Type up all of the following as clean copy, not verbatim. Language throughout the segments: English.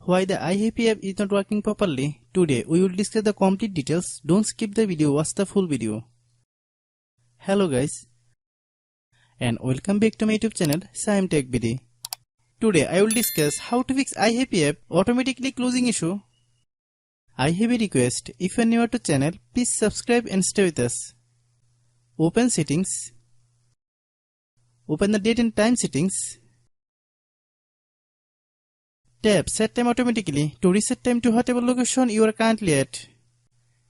Why the iHappy app is not working properly? Today we will discuss the complete details. Don't skip the video, watch the full video. Hello guys, and welcome back to my YouTube channel Shaem Tech BD. Today I will discuss how to fix iHappy app automatically closing issue. I have a request. If you are new to channel, please subscribe and stay with us. Open settings. Open the date and time settings. Tap set time automatically to reset time to whatever location you are currently at.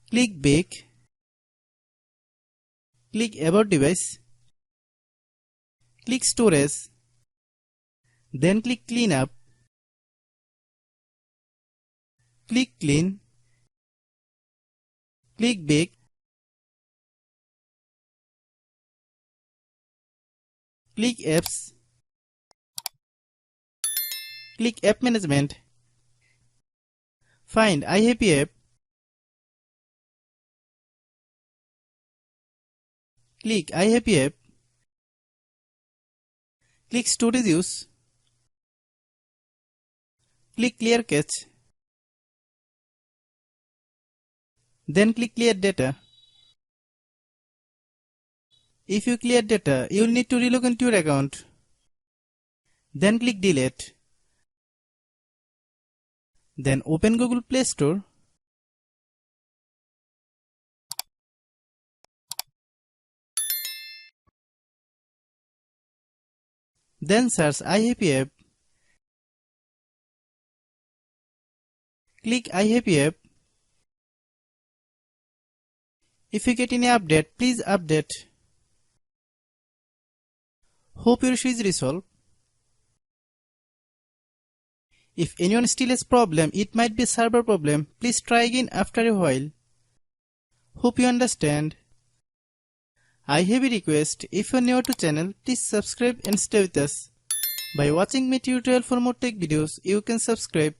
Click back. Click about device. Click storage. Then click clean up. Click clean. Click back. Click apps. Click app management. Find iHappy app. Click iHappy app. Click storage use. Click clear cache. Then click clear data. If you clear data, you will need to relog into your account. Then click delete. Then open Google Play Store. Then search iHappy app. Click iHappy app. If you get any update, please update. Hope your issue is resolved. If anyone still has problem, it might be a server problem. Please try again after a while. Hope you understand. I have a request. If you are new to channel, please subscribe and stay with us. By watching my tutorial for more tech videos, you can subscribe.